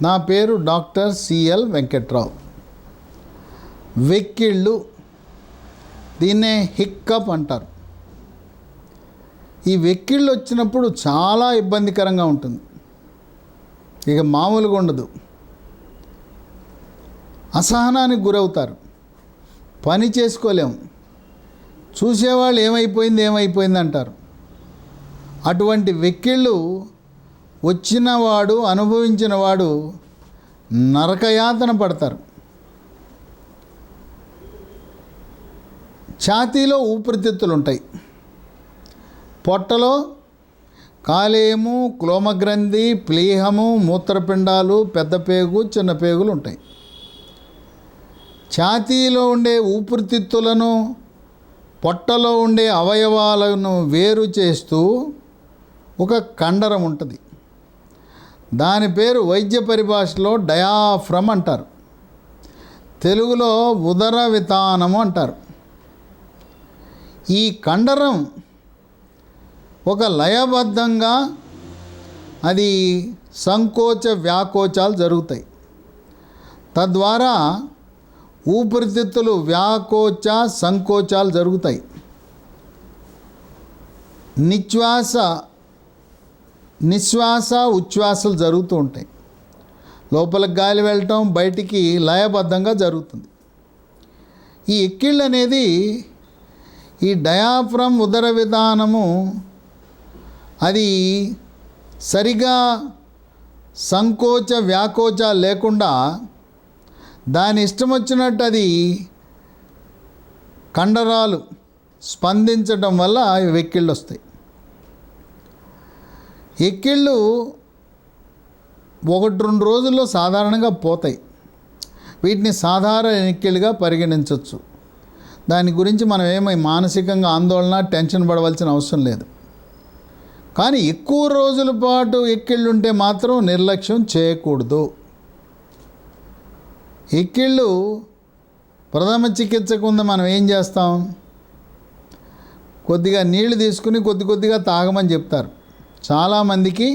నా పేరు doctor CL Venkatrao. వెక్కిళ్ళు, దీన్నే హిక్కప్ అంటారు. ఈ వెక్కిళ్ళు వచ్చినప్పుడు చాలా ఇబ్బందికరంగా ఉంటుంది, ఇక మామూలుగా ఉండదు. అసహనానికి గురవుతారు, పని చేసుకోలేము, చూసేవాళ్ళు ఏమైపోయింది అంటారు. అటువంటి వెక్కిళ్ళు వచ్చినవాడు, అనుభవించినవాడు నరకయాతన పడతారు. ఛాతీలో ఊపిరితిత్తులు ఉంటాయి, పొట్టలో కాలేయము, క్లోమగ్రంథి, ప్లీహము, మూత్రపిండాలు, పెద్ద పేగు, చిన్న పేగులు ఉంటాయి. ఛాతీలో ఉండే ఊపిరితిత్తులను, పొట్టలో ఉండే అవయవాలను వేరు చేస్తూ ఒక కండరం ఉంటుంది. దాని పేరు వైద్య పరిభాషలో డయాఫ్రమ్ అంటారు, తెలుగులో ఉదర వితానము అంటారు. ఈ కండరం ఒక లయబద్ధంగా అది సంకోచ వ్యాకోచాలు జరుగుతాయి. తద్వారా ఊపిరితిత్తులు వ్యాకోచ సంకోచాలు జరుగుతాయి. నిశ్వాస ఉచ్ఛ్వాసలు జరుగుతూ ఉంటాయి. లోపలికి గాలి వెళ్ళటం, బయటికి లయబద్ధంగా జరుగుతుంది. ఈ ఎక్కిళ్ళు అనేది, ఈ డయాఫ్రమ్ ఉదర విధానము అది సరిగా సంకోచ వ్యాకోచాలు లేకుండా దాని ఇష్టం వచ్చినట్టు అది కండరాలు స్పందించడం వల్ల వెక్కిళ్ళు వస్తాయి. ఎక్కిళ్ళు 1-2 రోజుల్లో సాధారణంగా పోతాయి. వీటిని సాధారణ ఎక్కిళ్ళుగా పరిగణించవచ్చు. దాని గురించి మనం ఏమీ మానసికంగా ఆందోళన, టెన్షన్ పడవలసిన అవసరం లేదు. కానీ ఎక్కువ రోజుల పాటు ఎక్కిళ్ళుంటే మాత్రం నిర్లక్ష్యం చేయకూడదు. ఎక్కిళ్ళు ప్రథమ చికిత్స కింద మనం ఏం చేస్తాం, కొద్దిగా నీళ్లు తీసుకుని కొద్దిగా తాగమని చెప్తారు. చాలామందికి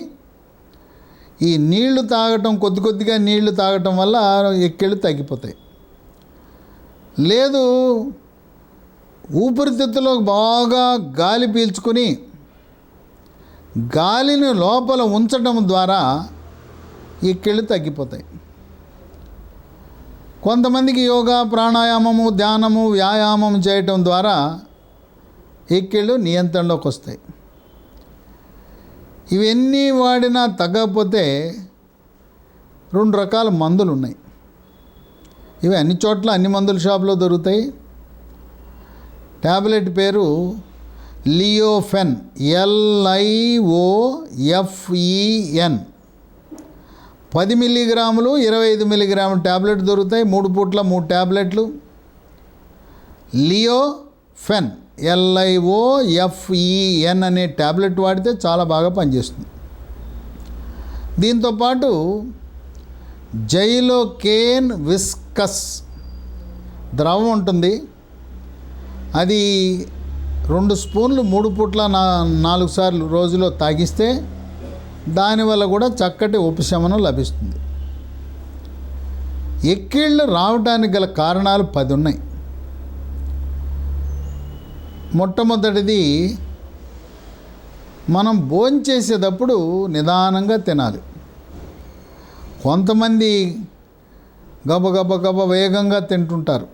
ఈ నీళ్లు తాగటం, కొద్దిగా నీళ్లు తాగటం వల్ల ఎక్కిళ్ళు తగ్గిపోతాయి. లేదు, ఊపిరితిత్తులో బాగా గాలి పీల్చుకుని గాలిని లోపల ఉంచడం ద్వారా ఎక్కిళ్ళు తగ్గిపోతాయి. కొంతమందికి యోగా, ప్రాణాయామము, ధ్యానము, వ్యాయామం చేయటం ద్వారా ఎక్కిళ్ళు నియంత్రణలోకి వస్తాయి. ఇవన్నీ వాడినా తగ్గకపోతే 2 రకాల మందులు ఉన్నాయి. ఇవి అన్ని చోట్ల, అన్ని మందుల షాపులో దొరుకుతాయి. ట్యాబ్లెట్ పేరు లియోఫెన్, LIOFEN. 10 మిల్లీగ్రాములు, 25 మిల్లీగ్రాములు ట్యాబ్లెట్ దొరుకుతాయి. 3 పూట్ల 3 ట్యాబ్లెట్లు. లియోఫెన్, LIOFEN అనే ట్యాబ్లెట్ వాడితే చాలా బాగా పనిచేస్తుంది. దీంతోపాటు జైలోకేన్ విస్కస్ ద్రవం ఉంటుంది. అది 2 స్పూన్లు 3 పూట్ల 4 సార్లు రోజులో తాగిస్తే దానివల్ల కూడా చక్కటి ఉపశమనం లభిస్తుంది. ఎక్కిళ్ళు రావడానికి గల కారణాలు 10 ఉన్నాయి. మొట్టమొదటిది, మనం భోంచేసేటప్పుడు నిదానంగా తినాలి. కొంతమంది గబ వేగంగా తింటుంటారు.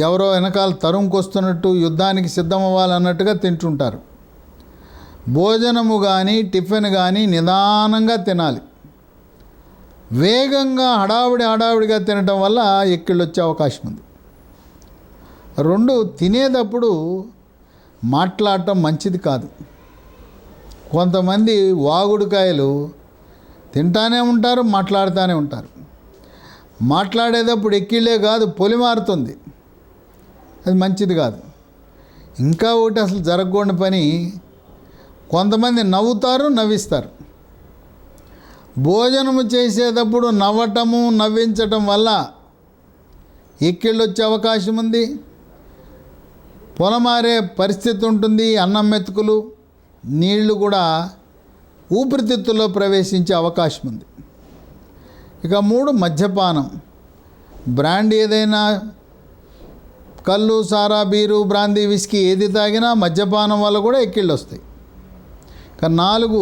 ఎవరో వెనకాల తరుముకొస్తున్నట్టు, యుద్ధానికి సిద్ధమవ్వాలన్నట్టుగా తింటుంటారు. భోజనము కానీ టిఫిన్ కానీ నిదానంగా తినాలి. వేగంగా హడావిడిగా తినటం వల్ల ఎక్కిళ్ళు వచ్చే అవకాశం ఉంది. 2, తినేటప్పుడు మాట్లాడటం మంచిది కాదు. కొంతమంది వాగుడుకాయలు తింటానే ఉంటారు, మాట్లాడుతూనే ఉంటారు. మాట్లాడేటప్పుడు ఎక్కిళ్ళే కాదు, పొలిమారుతుంది. అది మంచిది కాదు. ఇంకా ఒకటి అసలు జరగకూడని పని, కొంతమంది నవ్వుతారు, నవ్విస్తారు. భోజనము చేసేటప్పుడు నవ్వటము, నవ్వించటం వల్ల ఎక్కిళ్ళు వచ్చే అవకాశం ఉంది. పొలమారే పరిస్థితి ఉంటుంది. అన్నం మెతుకులు, నీళ్లు కూడా ఊపిరితిత్తుల్లో ప్రవేశించే అవకాశం ఉంది. ఇక 3 మద్యపానం. బ్రాండ్ ఏదైనా, కళ్ళు, సారా, బీరు, బ్రాందీ, విస్కీ ఏది తాగినా మద్యపానం వల్ల కూడా ఎక్కిళ్ళు వస్తాయి. ఇక 4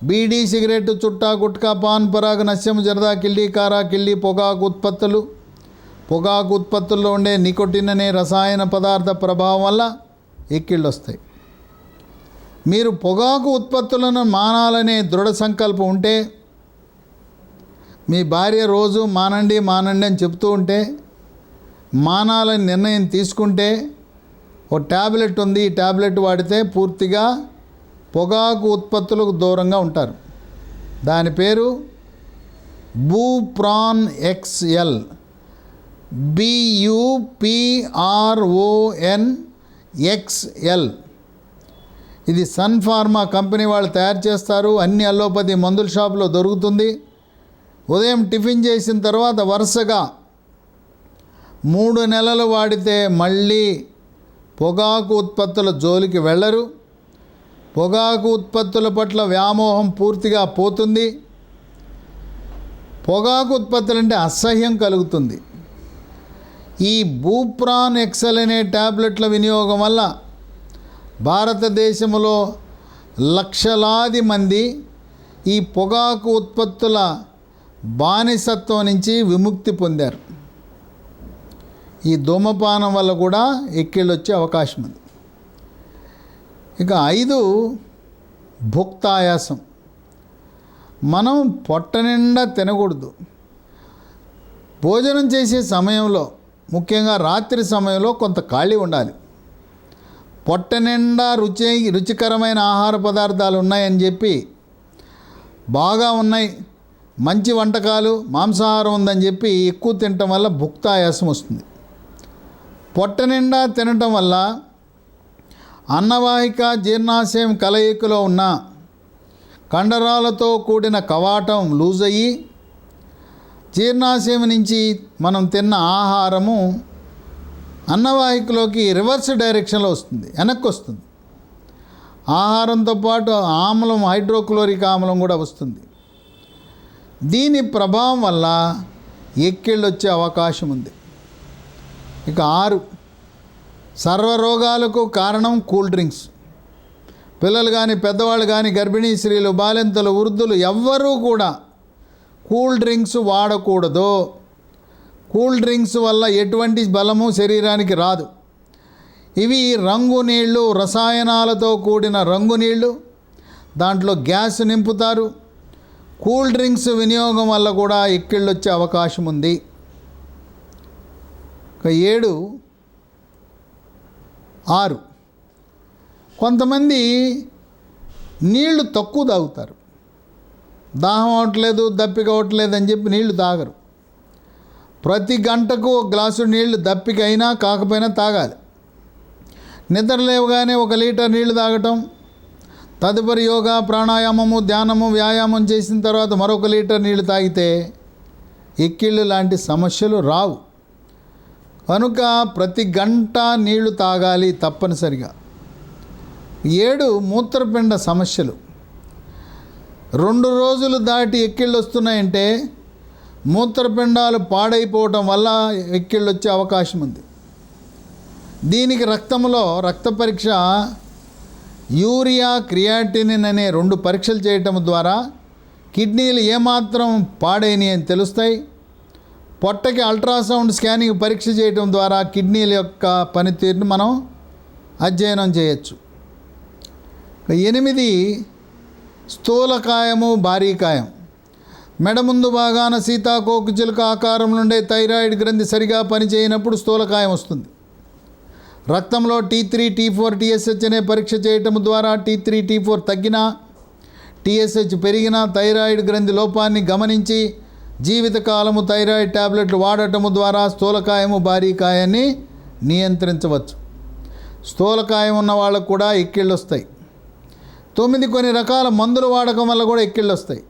బీడీ, సిగరెట్, చుట్టా, గుట్కా, పాన్ పరాగ్, నస్యం, జర్దా, కిళ్ళి, కారా, కిళ్ళి, పొగాకు ఉత్పత్తులు. పొగాకు ఉత్పత్తుల్లో ఉండే నికోటిన్ అనే రసాయన పదార్థ ప్రభావం వల్ల ఎక్కిళ్ళు వస్తాయి. మీరు పొగాకు ఉత్పత్తులను మానాలనే దృఢ సంకల్పం ఉంటే, మీ భార్య రోజు మానండి మానండి అని చెప్తూ ఉంటే, మానాలని నిర్ణయం తీసుకుంటే, ఓ ట్యాబ్లెట్ ఉంది, ఈ ట్యాబ్లెట్ వాడితే పూర్తిగా పొగాకు ఉత్పత్తులకు దూరంగా ఉంటారు. దాని పేరు బూప్రాన్ ఎక్స్ఎల్, BUPRON XL. ఇది సన్ ఫార్మా కంపెనీ వాళ్ళు తయారు చేస్తారు. అన్ని అల్లోపతి మందుల షాపులో దొరుకుతుంది. ఉదయం టిఫిన్ చేసిన తర్వాత వరుసగా 3 నెలలు వాడితే మళ్ళీ పొగాకు ఉత్పత్తుల జోలికి వెళ్ళరు. పొగాకు ఉత్పత్తుల పట్ల వ్యామోహం పూర్తిగా పోతుంది. పొగాకు ఉత్పత్తులంటే అసహ్యం కలుగుతుంది. ఈ బూప్రాన్ ఎక్సెల్ అనే ట్యాబ్లెట్ల వినియోగం వల్ల భారతదేశంలో లక్షలాది మంది ఈ పొగాకు ఉత్పత్తుల బానిసత్వం నుంచి విముక్తి పొందారు. ఈ ధూమపానం వల్ల కూడా ఎక్కిళ్ళు వచ్చే అవకాశం ఉంది. ఇక 5 భుక్తాయాసం. మనం పొట్ట నిండా తినకూడదు. భోజనం చేసే సమయంలో, ముఖ్యంగా రాత్రి సమయంలో కొంత ఖాళీ ఉండాలి. పొట్ట నిండా రుచికరమైన ఆహార పదార్థాలు ఉన్నాయని చెప్పి, బాగా ఉన్నాయి, మంచి వంటకాలు, మాంసాహారం ఉందని చెప్పి ఎక్కువ తినటం వల్ల భుక్తాయాసం వస్తుంది. పొట్ట నిండా తినటం వల్ల అన్నవాహిక, జీర్ణాశయం కలయికలో ఉన్న కండరాలతో కూడిన కవాటం లూజ్ అయ్యి, జీర్ణాశయం నుంచి మనం తిన్న ఆహారము అన్నవాహికలోకి రివర్స్ డైరెక్షన్లో వస్తుంది, వెనక్కి వస్తుంది. ఆహారంతో పాటు ఆమ్లం, హైడ్రోక్లోరిక్ ఆమ్లం కూడా వస్తుంది. దీని ప్రభావం వల్ల ఎక్కిళ్ళు వచ్చే అవకాశం ఉంది. ఇక 6 సర్వరోగాలకు కారణం కూల్ డ్రింక్స్. పిల్లలు కానీ, పెద్దవాళ్ళు కానీ, గర్భిణీ స్త్రీలు, బాలింతలు, వృద్ధులు ఎవ్వరూ కూడా కూల్ డ్రింక్స్ వాడకూడదు. కూల్ డ్రింక్స్ వల్ల ఎటువంటి బలము శరీరానికి రాదు. ఇవి రంగు నీళ్ళు, రసాయనాలతో కూడిన రంగు నీళ్ళు, దాంట్లో గ్యాస్ నింపుతారు. కూల్ డ్రింక్స్ వినియోగం వల్ల కూడా ఎక్కిళ్ళు వచ్చే అవకాశం ఉంది. 7, 6 కొంతమంది నీళ్లు తక్కువ తాగుతారు. దాహం అవట్లేదు, దప్పిక అవట్లేదు అని చెప్పి నీళ్లు తాగరు. ప్రతి గంటకు 1 గ్లాసు నీళ్లు దప్పిక అయినా కాకపోయినా తాగాలి. నిద్ర లేవగానే 1 లీటర్ నీళ్లు తాగటం, తదుపరి యోగా, ప్రాణాయామము, ధ్యానము, వ్యాయామం చేసిన తర్వాత మరొక లీటర్ నీళ్లు తాగితే ఎక్కిళ్ళు లాంటి సమస్యలు రావు. కనుక ప్రతి గంట నీళ్లు తాగాలి తప్పనిసరిగా. 7 మూత్రపిండ సమస్యలు. 2 రోజులు దాటి ఎక్కిళ్ళు వస్తున్నాయంటే మూత్రపిండాలు పాడైపోవటం వల్ల ఎక్కిళ్ళు వచ్చే అవకాశం ఉంది. దీనికి రక్తంలో రక్త పరీక్ష, యూరియా, క్రియాటినిన్ అనే 2 పరీక్షలు చేయటం ద్వారా కిడ్నీలు ఏమాత్రం పాడైనవి అని తెలుస్తాయి. పొట్టకి అల్ట్రాసౌండ్ స్కానింగ్ పరీక్ష చేయటం ద్వారా కిడ్నీల యొక్క పనితీరును మనం అధ్యయనం చేయొచ్చు. 8 స్థూలకాయము, భారీకాయం. మెడ ముందు భాగాన సీతాకోకచిలుక ఆకారం నుండే థైరాయిడ్ గ్రంథి సరిగా పనిచేయనప్పుడు స్థూలకాయం వస్తుంది. రక్తంలో T3, T4, TSH అనే పరీక్ష చేయటం ద్వారా T3, T4 తగ్గినా, TSH పెరిగినా థైరాయిడ్ గ్రంథి లోపాన్ని గమనించి జీవితకాలము థైరాయిడ్ ట్యాబ్లెట్లు వాడటము ద్వారా స్థూలకాయము, భారీకాయాన్ని నియంత్రించవచ్చు. స్థూలకాయం ఉన్న వాళ్ళకు కూడా ఎక్కిళ్ళు వస్తాయి. 9 కొన్ని రకాల మందులు వాడకం వల్ల కూడా ఎక్కిళ్ళు వస్తాయి.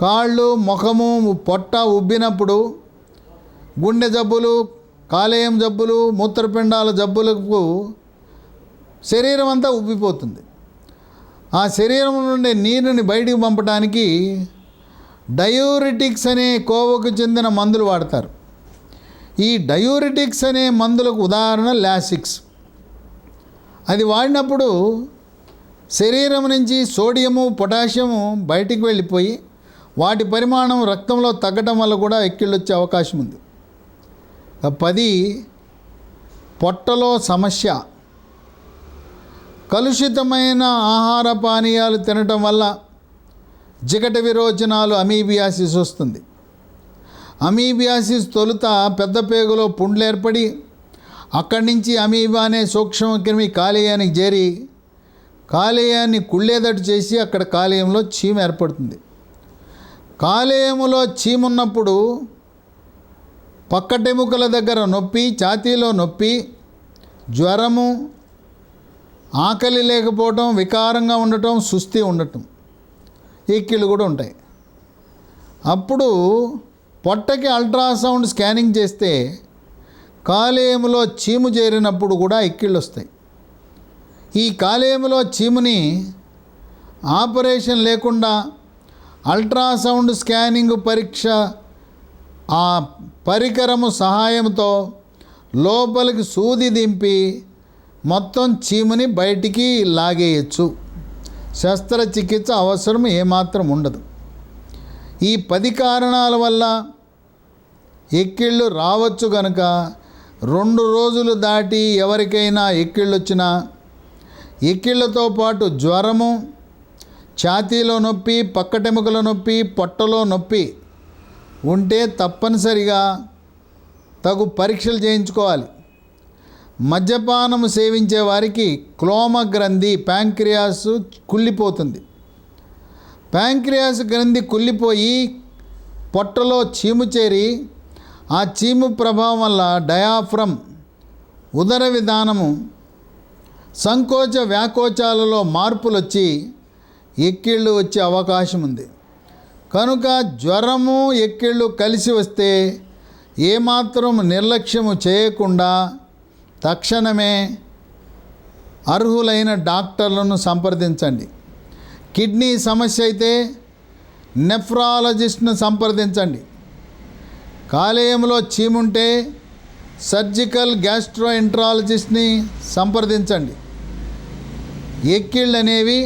కాళ్ళు, ముఖము, పొట్ట ఉబ్బినప్పుడు, గుండె జబ్బులు, కాలేయం జబ్బులు, మూత్రపిండాల జబ్బులకు శరీరం అంతా ఉబ్బిపోతుంది. ఆ శరీరం నుండి నీరుని బయటికి పంపడానికి డయూరిటిక్స్ అనే కోవకు చెందిన మందులు వాడతారు. ఈ డయూరిటిక్స్ అనే మందులకు ఉదాహరణ లాసిక్స్. అది వాడినప్పుడు శరీరం నుంచి సోడియము పొటాషియము బయటికి వెళ్ళిపోయి వాటి పరిమాణం రక్తంలో తగ్గటం వల్ల కూడా ఎక్కిళ్ళు వచ్చే అవకాశం ఉంది. 10 పొట్టలో సమస్య. కలుషితమైన ఆహార పానీయాలు తినటం వల్ల జిగట విరోచనాలు అమీబియాసిస్ వస్తుంది. అమీబియాసిస్ తొలుత పెద్ద పేగులో పుండ్లు ఏర్పడి అక్కడి నుంచి అమీబా అనే సూక్ష్మక్రిమి కాలేయానికి చేరి కాలేయాన్ని కుళ్ళేదట్టు చేసి అక్కడ కాలేయంలో చీమ ఏర్పడుతుంది. కాలేయములో చీమున్నప్పుడు పక్కటెముకల దగ్గర నొప్పి, ఛాతీలో నొప్పి, జ్వరము, ఆకలి లేకపోవటం, వికారంగా ఉండటం, సుస్థి ఉండటం, ఎక్కిళ్ళు కూడా ఉంటాయి. అప్పుడు పొట్టకి అల్ట్రాసౌండ్ స్కానింగ్ చేస్తే కాలేయములో చీము చేరినప్పుడు కూడా ఎక్కిళ్ళు వస్తాయి. ఈ కాలేయములో చీముని ఆపరేషన్ లేకుండా అల్ట్రాసౌండ్ స్కానింగ్ పరీక్ష ఆ పరికరము సహాయంతో లోపలికి సూది దింపి మొత్తం చీముని బయటికి లాగేయచ్చు. శస్త్రచికిత్స అవసరం ఏమాత్రం ఉండదు. ఈ 10 కారణాల వల్ల ఎక్కిళ్ళు రావచ్చు కనుక 2 రోజులు దాటి ఎవరికైనా ఎక్కిళ్ళు వచ్చినా ఎక్కిళ్ళతో పాటు జ్వరము, ఛాతీలో నొప్పి, పక్కటెముకల నొప్పి, పొట్టలో నొప్పి ఉంటే తప్పనిసరిగా తగు పరీక్షలు చేయించుకోవాలి. మద్యపానము సేవించే వారికి క్లోమ గ్రంథి ప్యాంక్రియాస్ కుళ్ళిపోతుంది. ప్యాంక్రియాస్ గ్రంథి కుళ్ళిపోయి పొట్టలో చీము చేరి ఆ చీము ప్రభావం వల్ల డయాఫ్రమ్ ఉదర విధానము సంకోచ వ్యాకోచాలలో మార్పులు వచ్చి ఎక్కిళ్ళు వచ్చే అవకాశం ఉంది. కనుక జ్వరము ఎక్కిళ్ళు కలిసి వస్తే ఏమాత్రం నిర్లక్ష్యము చేయకుండా తక్షణమే అర్హులైన డాక్టర్లను సంప్రదించండి. కిడ్నీ సమస్య అయితే నెఫ్రాలజిస్ట్ను సంప్రదించండి. కాలేయంలో చీముంటే సర్జికల్ గ్యాస్ట్రోఎంట్రాలజిస్ట్ని సంప్రదించండి. ఎక్కిళ్ళు అనేవి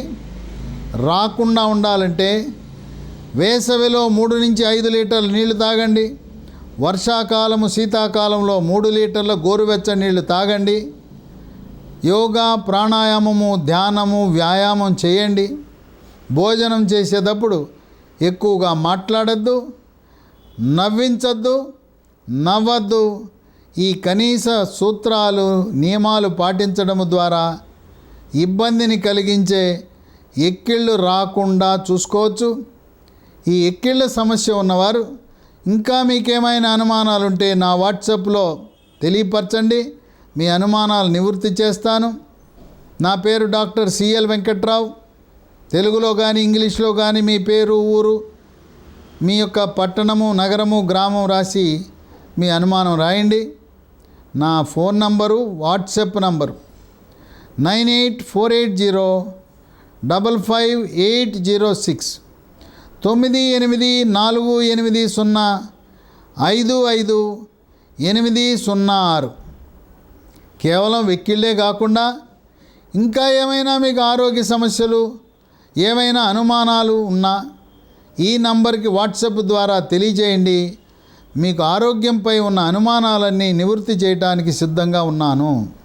రాకుండా ఉండాలంటే వేసవిలో 3 నుంచి 5 లీటర్ల నీళ్లు తాగండి. వర్షాకాలము శీతాకాలంలో 3 లీటర్ల గోరువెచ్చని నీళ్లు తాగండి. యోగా, ప్రాణాయామము, ధ్యానము, వ్యాయామం చేయండి. భోజనం చేసేటప్పుడు ఎక్కువగా మాట్లాడద్దు, నవ్వించద్దు, నవ్వద్దు. ఈ కనీస సూత్రాలు, నియమాలు పాటించడం ద్వారా ఇబ్బందిని కలిగించే ఎక్కిళ్ళు రాకుండా చూసుకోవచ్చు. ఈ ఎక్కిళ్ళ సమస్య ఉన్నవారు ఇంకా మీకేమైనా అనుమానాలు ఉంటే నా వాట్సాప్లో తెలియపరచండి. మీ అనుమానాలు నివృత్తి చేస్తాను. నా పేరు డాక్టర్ సిఎల్ వెంకట్రావు. తెలుగులో కానీ ఇంగ్లీష్లో కానీ మీ పేరు, ఊరు, మీ యొక్క పట్టణము, నగరము, గ్రామం రాసి మీ అనుమానం రాయండి. నా ఫోన్ నంబరు, వాట్సాప్ నంబరు 9848055806 9848055806. కేవలం వెక్కిళ్ళే కాకుండా ఇంకా ఏమైనా మీకు ఆరోగ్య సమస్యలు, ఏమైనా అనుమానాలు ఉన్నా ఈ నంబర్కి వాట్సాప్ ద్వారా తెలియజేయండి. మీకు ఆరోగ్యంపై ఉన్న అనుమానాలన్నీ నివృత్తి చేయడానికి సిద్ధంగా ఉన్నాను.